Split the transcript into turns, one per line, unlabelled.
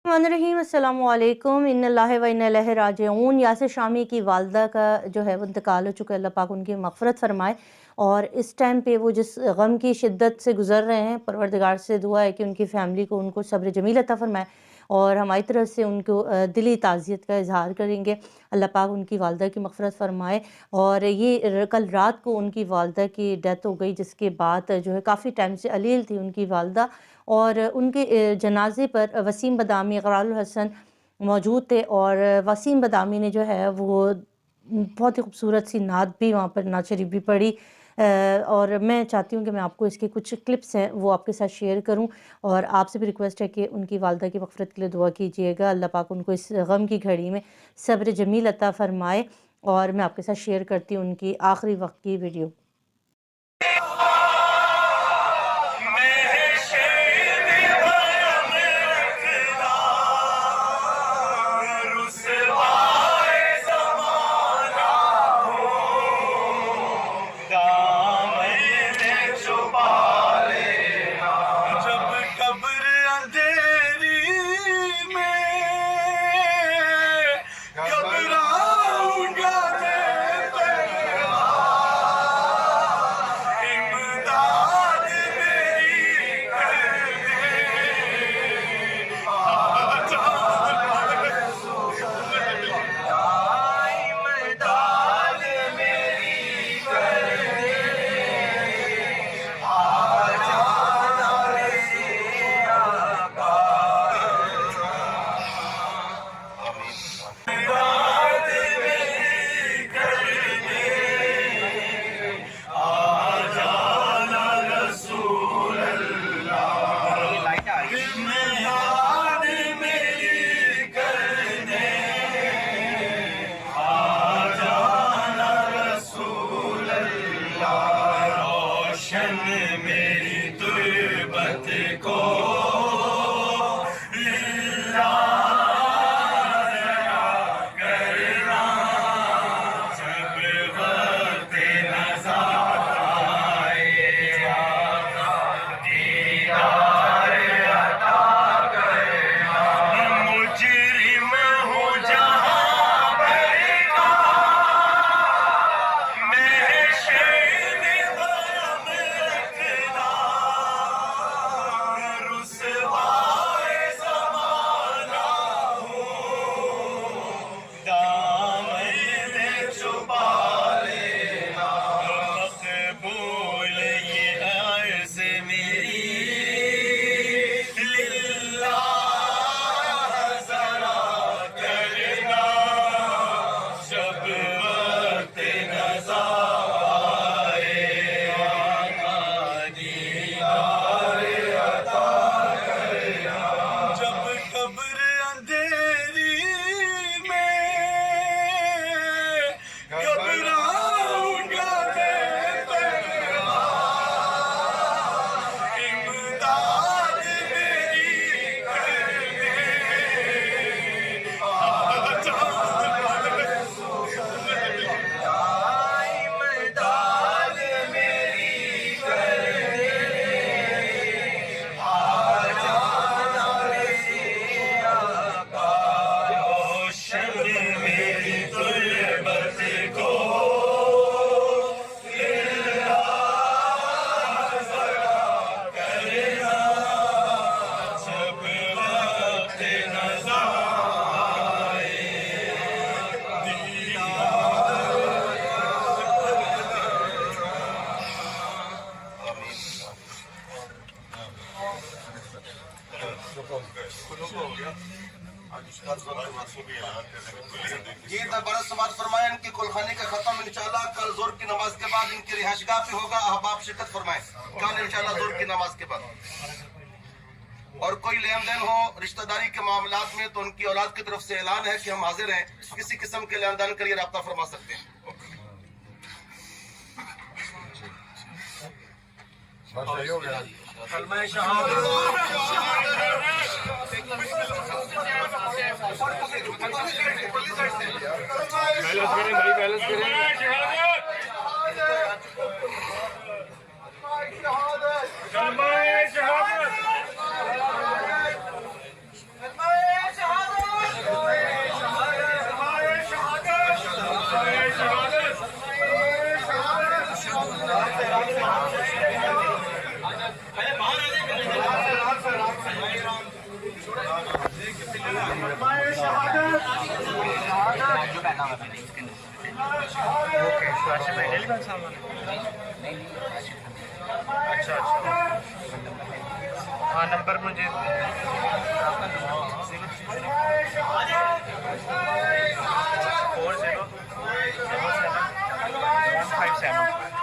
रहीम अस्सलामुअलैकुम इन्नल्लाहि व इन्ना इलैहि राजिऊन। यासिर शामी की वालदा का जो है वो इंतकाल हो चुका है। अल्लाह पाक उनकी मग़फ़िरत फ़रमाए। और इस टाइम पे वो जिस गम की शिद्दत से गुज़र रहे हैं, परवरदिगार से दुआ है कि उनकी फ़ैमिली को उनको सब्र जमील अता फ़रमाए। और हमारी तरफ से उनको दिली ताज़ियत का इज़हार करेंगे। अल्लाह पाक उनकी वालदा की मग़फ़िरत फ़रमाए। और ये कल रात को उनकी वालदा की डेथ हो गई, जिसके बाद जो है काफ़ी टाइम से अलील थी उनकी वालदा। और उनके जनाज़े पर वसीम बदामी, इक़रारुल हसन मौजूद थे। और वसीम बदामी ने जो है वो बहुत ही खूबसूरत सी नात भी वहाँ पर नात शरीफ भी पढ़ी। और मैं चाहती हूँ कि मैं आपको इसके कुछ क्लिप्स हैं वो आपके साथ शेयर करूँ। और आपसे भी रिक्वेस्ट है कि उनकी वालदा की मग़फ़िरत के लिए दुआ कीजिएगा। अल्लाह पाक उनको इस गम की घड़ी में सब्र जमील अता फ़रमाए। और मैं आपके साथ शेयर करती हूँ उनकी आखिरी वक्त की वीडियो।
ये बरस समाज फरमाए इनकी कुलखानी का खत्म इंशाल्लाह कल जोर की नमाज के बाद इनकी रिहाइशगाह पे होगा। अहबाब शिरकत फरमाए कल इंशाल्लाह जोर की नमाज के बाद। और कोई लेन देन हो रिश्तेदारी के मामलात में तो उनकी औलाद की तरफ से ऐलान है कि हम हाजिर हैं, किसी किस्म के लेन देन के लिए राब्ता फरमा सकते हैं।
बैलेंस करें भाई, बैलेंस करें। कलमा-ए-शहादत। ओके राशिद भाई डेली का सामान है। अच्छा अच्छा हाँ नंबर मुझे 4077 157